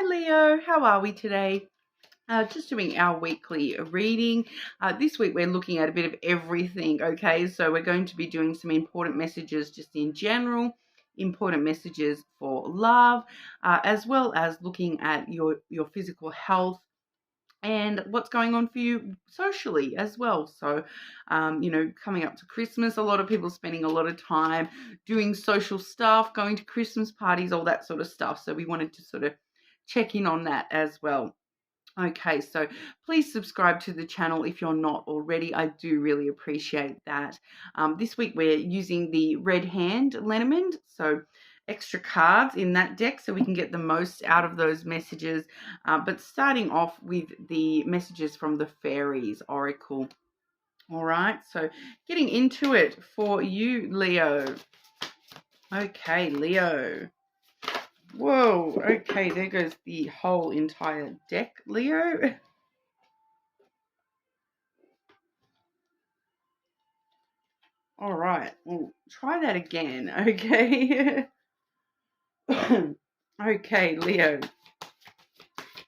Hi Leo, how are we today? Just doing our weekly reading. This week we're looking at a bit of everything, okay? So we're going to be doing some important messages just in general, important messages for love, as well as looking at your physical health and what's going on for you socially as well. So, coming up to Christmas, a lot of people spending a lot of time doing social stuff, going to Christmas parties, all that sort of stuff. So we wanted to sort of check in on that as well. Okay, so please subscribe to the channel if you're not already. I do really appreciate that. This week we're using the red hand lenormand, so extra cards in that deck so we can get the most out of those messages. But starting off with the messages from the fairies oracle. All right, so getting into it for you, Leo. Okay, Leo. Whoa, okay, there goes the whole entire deck, Leo. All right, we'll try that again, okay? Okay, Leo.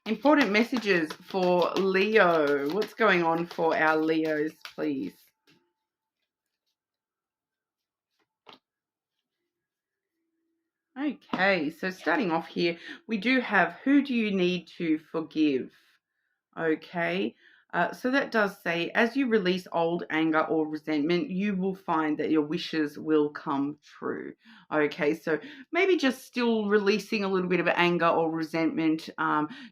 Important messages for Leo. What's going on for our Leos, please? Okay, so starting off here, we do have who do you need to forgive? Okay, so that does say, as you release old anger or resentment, you will find that your wishes will come true. Okay, so maybe just still releasing a little bit of anger or resentment,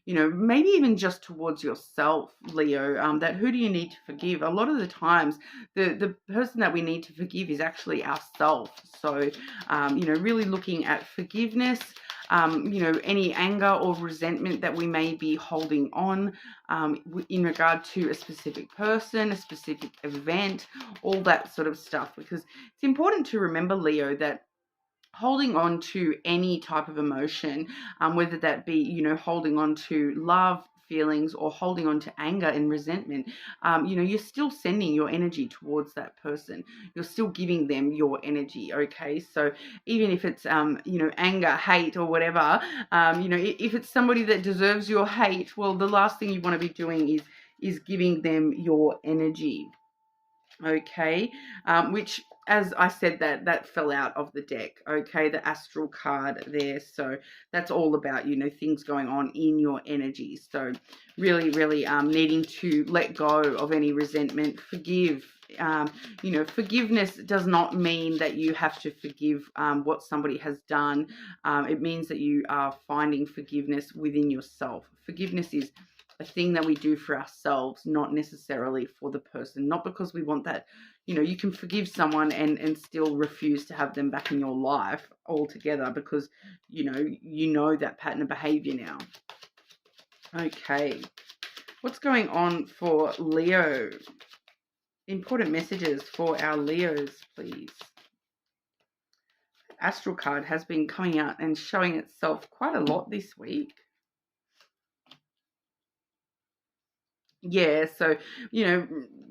maybe even just towards yourself, Leo, that who do you need to forgive? A lot of the times, the person that we need to forgive is actually ourselves. So, really looking at forgiveness. Any anger or resentment that we may be holding on in regard to a specific person, a specific event, all that sort of stuff. Because it's important to remember, Leo, that holding on to any type of emotion, whether that be, holding on to love, feelings, or holding on to anger and resentment, you're still sending your energy towards that person. You're still giving them your energy, okay? So even if it's, anger, hate, or whatever, if it's somebody that deserves your hate, well, the last thing you want to be doing is giving them your energy. Okay, which, as I said, that fell out of the deck. Okay, the astral card there. So that's all about, things going on in your energy. So really, really needing to let go of any resentment, forgive. Forgiveness does not mean that you have to forgive what somebody has done. It means that you are finding forgiveness within yourself. Forgiveness is a thing that we do for ourselves, not necessarily for the person. Not because we want that, you can forgive someone and still refuse to have them back in your life altogether because, you know that pattern of behavior now. Okay, what's going on for Leo? Important messages for our Leos, please. Astral card has been coming out and showing itself quite a lot this week. Yeah, so,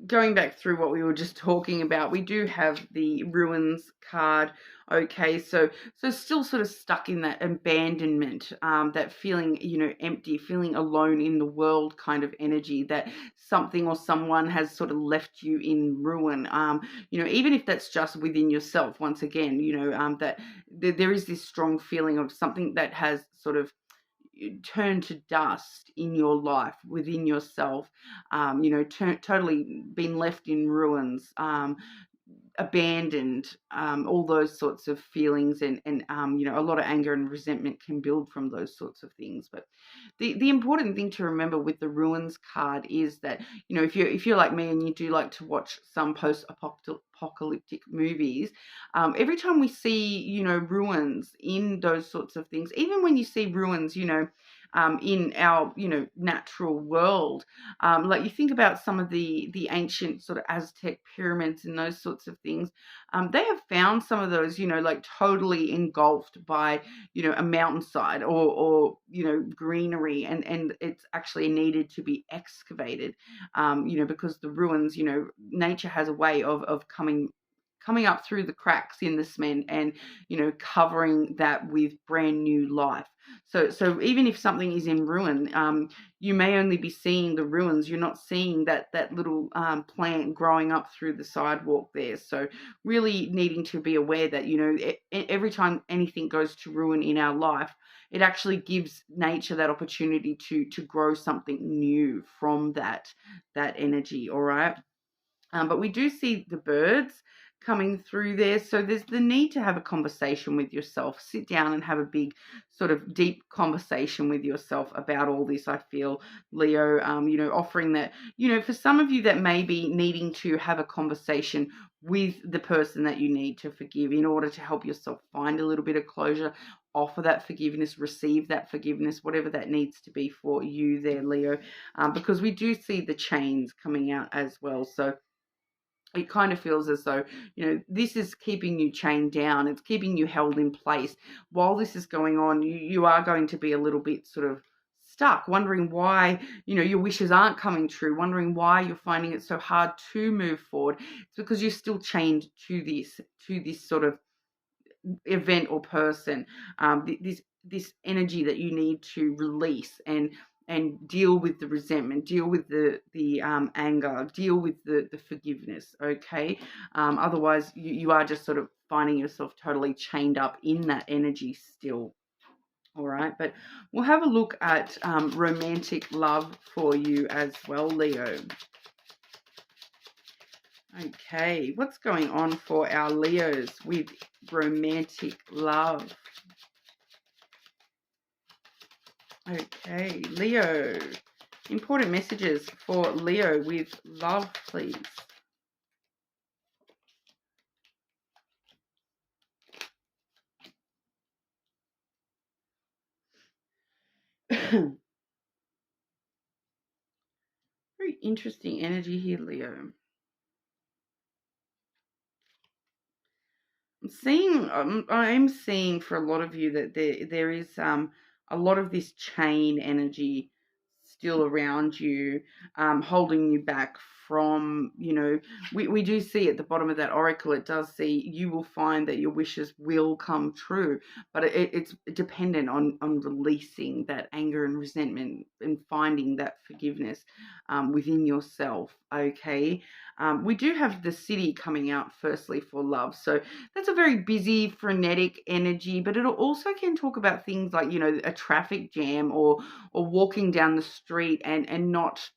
going back through what we were just talking about, we do have the ruins card. Okay, so still sort of stuck in that abandonment, that feeling, empty, feeling alone in the world kind of energy, that something or someone has sort of left you in ruin. Even if that's just within yourself, once again, that there is this strong feeling of something that has sort of turn to dust in your life, within yourself, totally been left in ruins, abandoned, all those sorts of feelings, and a lot of anger and resentment can build from those sorts of things. But the important thing to remember with the ruins card is that, if you're like me and you do like to watch some post-apocalyptic movies, every time we see, ruins in those sorts of things, even when you see ruins, in our, natural world, like you think about some of the ancient sort of Aztec pyramids and those sorts of things, they have found some of those, like totally engulfed by, a mountainside or greenery, and it's actually needed to be excavated, because the ruins, nature has a way of coming up through the cracks in the cement and, covering that with brand new life. So even if something is in ruin, you may only be seeing the ruins. You're not seeing that little plant growing up through the sidewalk there. So really needing to be aware that, every time anything goes to ruin in our life, it actually gives nature that opportunity to grow something new from that energy. All right. But we do see the birds coming through there. So there's the need to have a conversation with yourself. Sit down and have a big, sort of deep conversation with yourself about all this, I feel, Leo. Offering that, for some of you that may be needing to have a conversation with the person that you need to forgive in order to help yourself find a little bit of closure, offer that forgiveness, receive that forgiveness, whatever that needs to be for you there, Leo, because we do see the chains coming out as well. So it kind of feels as though, this is keeping you chained down. It's keeping you held in place. While this is going on, you are going to be a little bit sort of stuck, wondering why, your wishes aren't coming true, wondering why you're finding it so hard to move forward. It's because you're still chained to this sort of event or person, this energy that you need to release and deal with the resentment, deal with the anger, deal with the forgiveness. Okay, otherwise you are just sort of finding yourself totally chained up in that energy still. All right, but we'll have a look at romantic love for you as well, Leo. Okay, what's going on for our Leos with romantic love? Okay, Leo. Important messages for Leo with love, please. Very interesting energy here, Leo. I am seeing for a lot of you that there is a lot of this chain energy still around you, holding you back from, we do see at the bottom of that oracle, it does see you will find that your wishes will come true, but it's dependent on releasing that anger and resentment and finding that forgiveness within yourself. Okay. We do have the city coming out firstly for love. So that's a very busy, frenetic energy, but it also can talk about things like, a traffic jam or walking down the street and not,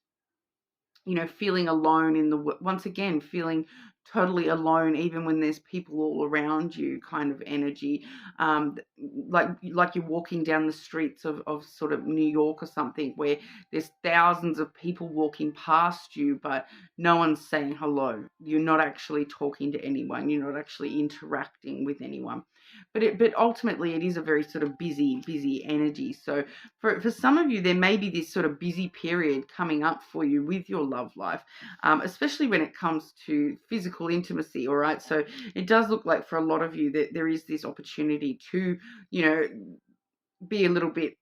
feeling alone once again, feeling totally alone, even when there's people all around you, kind of energy. Like you're walking down the streets of sort of New York or something where there's thousands of people walking past you, but no one's saying hello. You're not actually talking to anyone. You're not actually interacting with anyone. But ultimately it is a very sort of busy energy. So for some of you, there may be this sort of busy period coming up for you with your love life, especially when it comes to physical intimacy. All right. So it does look like for a lot of you that there is this opportunity to, be a little bit,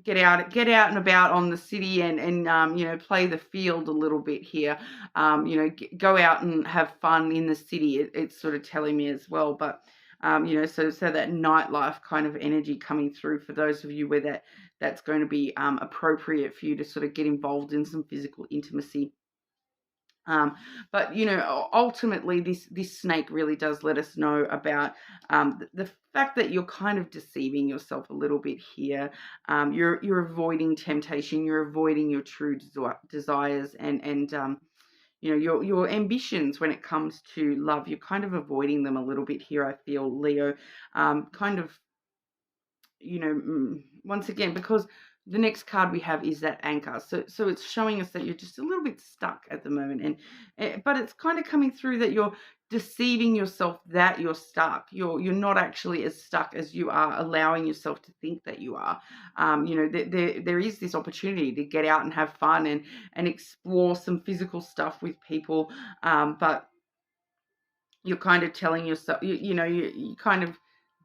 get out and about on the city and play the field a little bit here. Go out and have fun in the city. It's sort of telling me as well. But so that nightlife kind of energy coming through for those of you where that's going to be appropriate for you to sort of get involved in some physical intimacy. But ultimately, this snake really does let us know about the fact that you're kind of deceiving yourself a little bit here. You're avoiding temptation. You're avoiding your true desires and your ambitions when it comes to love. You're kind of avoiding them a little bit here, I feel, Leo. Kind of, once again, because the next card we have is that anchor. So it's showing us that you're just a little bit stuck at the moment, but it's kind of coming through that you're deceiving yourself that you're stuck. You're not actually as stuck as you are allowing yourself to think that you are. There is this opportunity to get out and have fun and explore some physical stuff with people, but you're kind of telling yourself, you kind of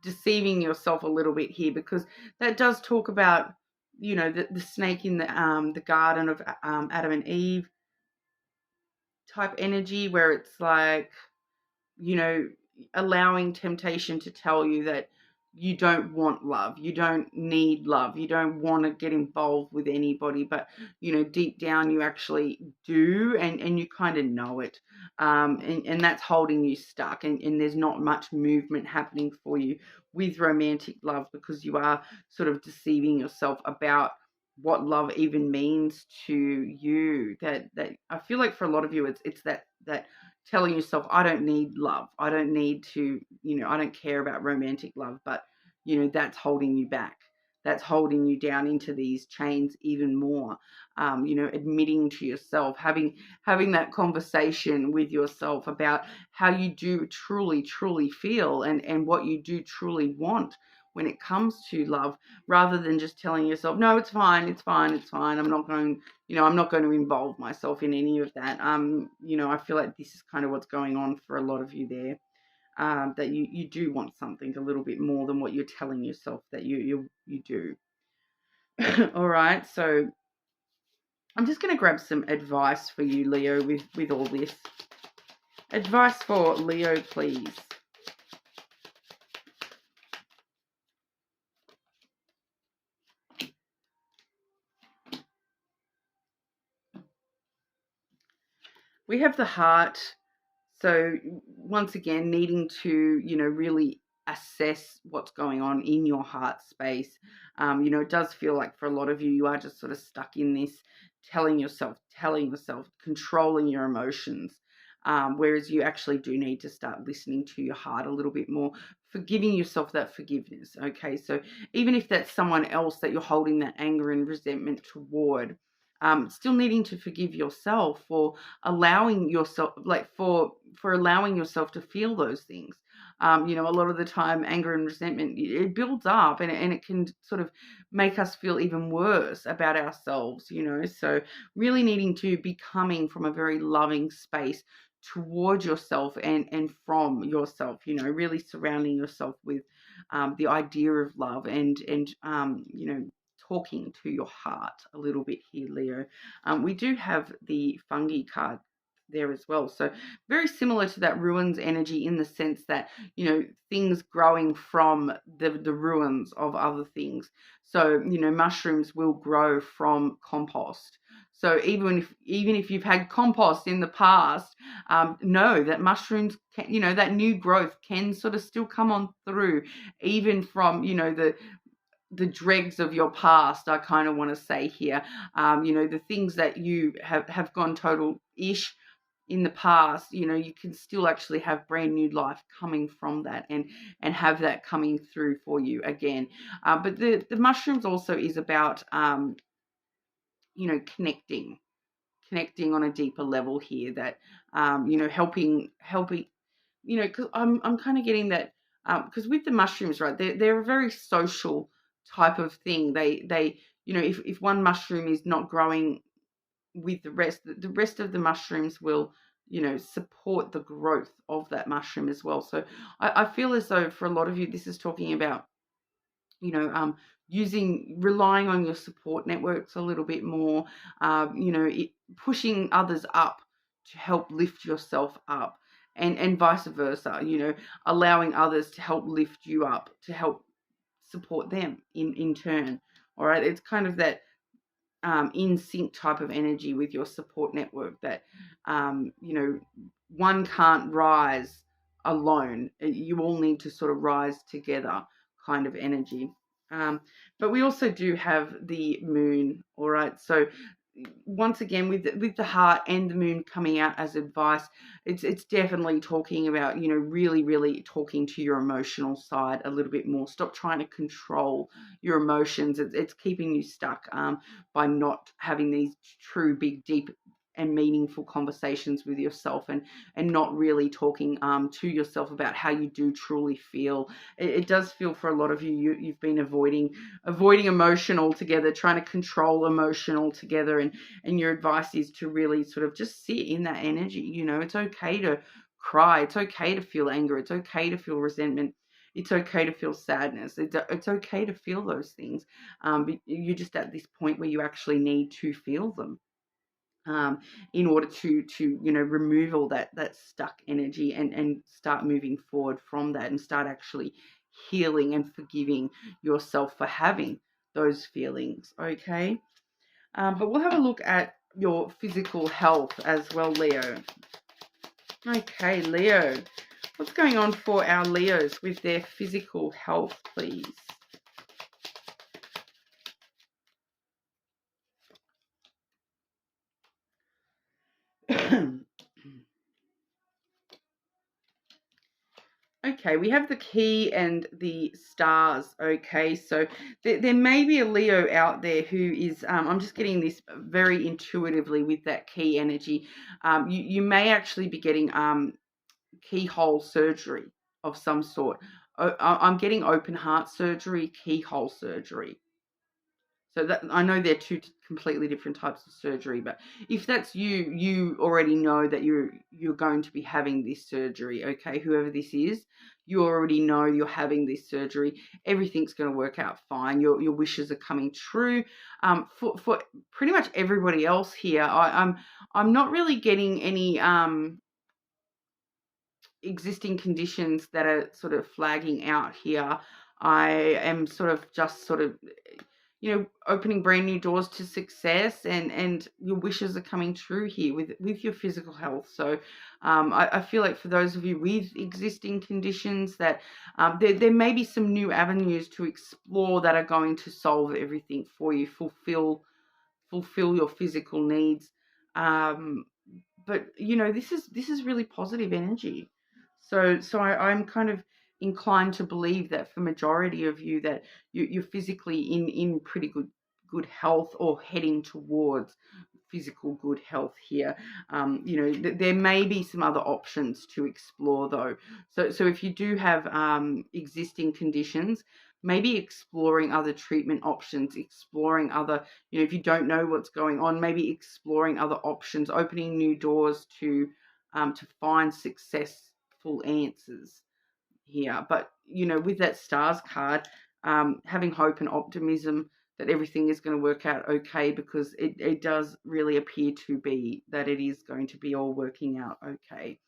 deceiving yourself a little bit here, because that does talk about, the snake in the garden of Adam and Eve type energy, where it's like, allowing temptation to tell you that you don't want love, you don't need love, you don't want to get involved with anybody, but deep down you actually do, and you kind of know it, and that's holding you stuck, and there's not much movement happening for you with romantic love, because you are sort of deceiving yourself about what love even means to you. That I feel like for a lot of you, it's that telling yourself, I don't need love, I don't need to, I don't care about romantic love, but that's holding you back, that's holding you down into these chains even more. Admitting to yourself, having that conversation with yourself about how you do truly feel, and what you do truly want when it comes to love, rather than just telling yourself, no, it's fine, I'm not going, I'm not going to involve myself in any of that. I feel like this is kind of what's going on for a lot of you there, that you do want something a little bit more than what you're telling yourself that you do. All right, so I'm just going to grab some advice for you, Leo, with all this. Advice for Leo, please. We have the heart. So once again, needing to, really assess what's going on in your heart space. It does feel like for a lot of you, you are just sort of stuck in this telling yourself, controlling your emotions. Whereas you actually do need to start listening to your heart a little bit more, forgiving yourself that forgiveness. Okay, so even if that's someone else that you're holding that anger and resentment toward, still needing to forgive yourself for allowing yourself, like for allowing yourself to feel those things. A lot of the time, anger and resentment, it builds up, and it can sort of make us feel even worse about ourselves. So really needing to be coming from a very loving space towards yourself, and from yourself. Really surrounding yourself with the idea of love, and talking to your heart a little bit here, Leo. We do have the fungi card there as well. So very similar to that ruins energy, in the sense that, things growing from the ruins of other things. So, mushrooms will grow from compost. So even if you've had compost in the past, know that mushrooms can, that new growth can sort of still come on through, even from, the dregs of your past, I kind of want to say here. The things that you have gone total-ish in the past, you can still actually have brand new life coming from that, and have that coming through for you again. But the mushrooms also is about, connecting on a deeper level here, that, helping, because I'm kind of getting that, because with the mushrooms, right, they're a very social type of thing. They if one mushroom is not growing with the rest of the mushrooms will, support the growth of that mushroom as well. So I feel as though for a lot of you, this is talking about, you know, um, relying on your support networks a little bit more, pushing others up to help lift yourself up, and vice versa, allowing others to help lift you up, to help support them in turn. All right. It's kind of that, in sync type of energy with your support network, that, one can't rise alone. You all need to sort of rise together kind of energy. But we also do have the moon. All right. So once again, with the heart and the moon coming out as advice, it's definitely talking about, really talking to your emotional side a little bit more. Stop trying to control your emotions. It's keeping you stuck, by not having these true big deep and meaningful conversations with yourself, and not really talking, to yourself about how you do truly feel. It does feel for a lot of you've been avoiding emotion altogether, trying to control emotion altogether, and your advice is to really sort of just sit in that energy. It's okay to cry, it's okay to feel anger, it's okay to feel resentment, it's okay to feel sadness, it's okay to feel those things. But you're just at this point where you actually need to feel them, in order to remove all that stuck energy, and start moving forward from that, and start actually healing and forgiving yourself for having those feelings, okay? But we'll have a look at your physical health as well, Leo. Okay, Leo. What's going on for our Leos with their physical health, please? Okay, we have the key and the stars. Okay, so there may be a Leo out there who is, I'm just getting this very intuitively with that key energy. You may actually be getting keyhole surgery of some sort. I'm getting open heart surgery, keyhole surgery. So that I know they're two completely different types of surgery, but if that's you, you already know that you're going to be having this surgery, okay? Whoever this is, you already know you're having this surgery. Everything's going to work out fine. Your wishes are coming true. For pretty much everybody else here, I'm not really getting any existing conditions that are sort of flagging out here. I am sort of opening brand new doors to success, and your wishes are coming true here with your physical health. So I feel like for those of you with existing conditions that there may be some new avenues to explore that are going to solve everything for you, fulfill your physical needs. But this is really positive energy. So I'm kind of inclined to believe that for majority of you that you're physically in pretty good health, or heading towards physical good health here. There may be some other options to explore though. So if you do have existing conditions, maybe exploring other treatment options, exploring other, if you don't know what's going on, maybe exploring other options, opening new doors to find successful answers here. But with that stars card, having hope and optimism that everything is going to work out okay, because it does really appear to be that it is going to be all working out okay.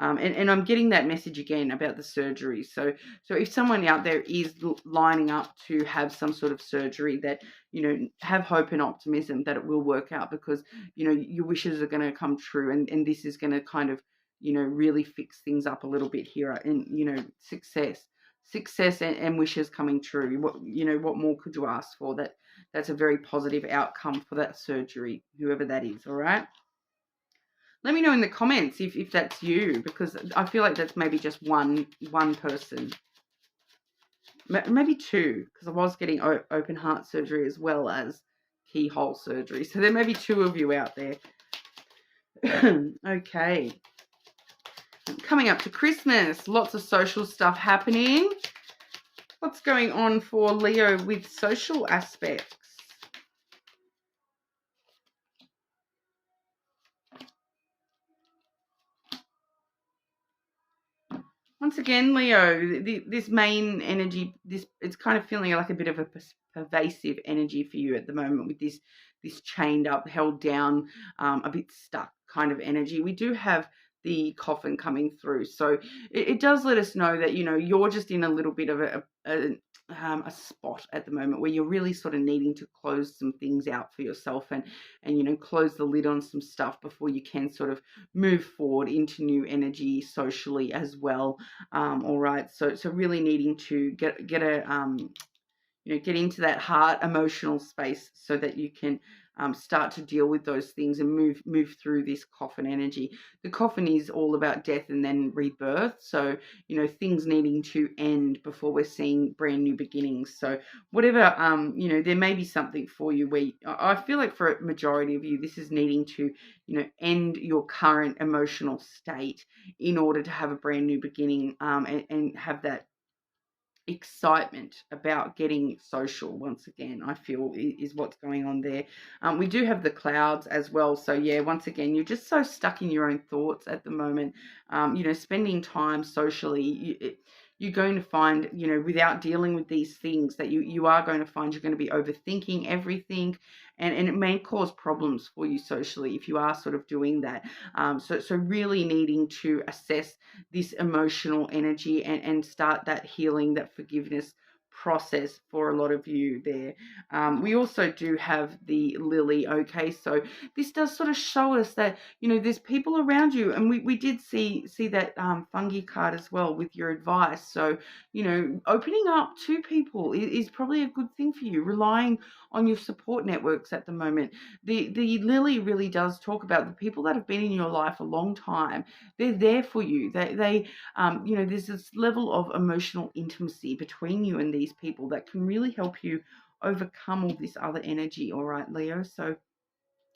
And I'm getting that message again about the surgery. So if someone out there is lining up to have some sort of surgery, that, have hope and optimism that it will work out, because, your wishes are going to come true, and this is going to kind of, really fix things up a little bit here, and, success and wishes coming true. What more could you ask for? That's a very positive outcome for that surgery, whoever that is. All right. Let me know in the comments if that's you, because I feel like that's maybe just one person. Maybe two, because I was getting open heart surgery as well as keyhole surgery. So there may be two of you out there. Okay. Coming up to Christmas, lots of social stuff happening. What's going on for Leo with social aspects? Once again, Leo, this main energy, it's kind of feeling like a bit of a pervasive energy for you at the moment, with this chained up, held down, a bit stuck kind of energy. We do have the coffin coming through, so it does let us know that you're just in a little bit of a spot at the moment where you're really sort of needing to close some things out for yourself, and close the lid on some stuff before you can sort of move forward into new energy socially as well. All right, so really needing to get get into that heart emotional space, so that you can start to deal with those things and move through this coffin energy. The coffin is all about death and then rebirth. So, things needing to end before we're seeing brand new beginnings. So whatever, there may be something for you where I feel like for a majority of you, this is needing to, end your current emotional state in order to have a brand new beginning, and have that excitement about getting social once again, I feel is what's going on there. We do have the clouds as well. So yeah, once again, you're just so stuck in your own thoughts at the moment. Spending time socially, you're going to find, you know, without dealing with these things, that you are going to find you're going to be overthinking everything, and it may cause problems for you socially if you are sort of doing that. So really needing to assess this emotional energy and start that healing, that forgiveness process for a lot of you there. We also do have the lily. Okay, so this does sort of show us that, you know, there's people around you, and we did see that fungi card as well with your advice. So, you know, opening up to people is probably a good thing for you, relying on your support networks at the moment. The lily really does talk about the people that have been in your life a long time. They're there for you. You know, there's this level of emotional intimacy between you and these people that can really help you overcome all this other energy. All right, Leo. So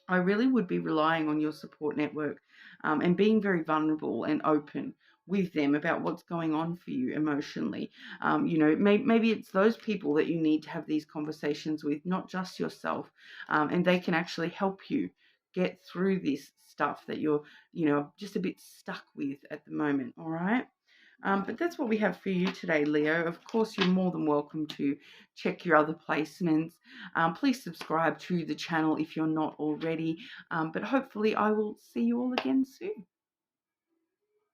I really would be relying on your support network, and being very vulnerable and open with them about what's going on for you emotionally. You know, maybe it's those people that you need to have these conversations with, not just yourself, and they can actually help you get through this stuff that you're, you know, just a bit stuck with at the moment. All right. But that's what we have for you today, Leo. Of course, you're more than welcome to check your other placements. Please subscribe to the channel if you're not already. But hopefully I will see you all again soon.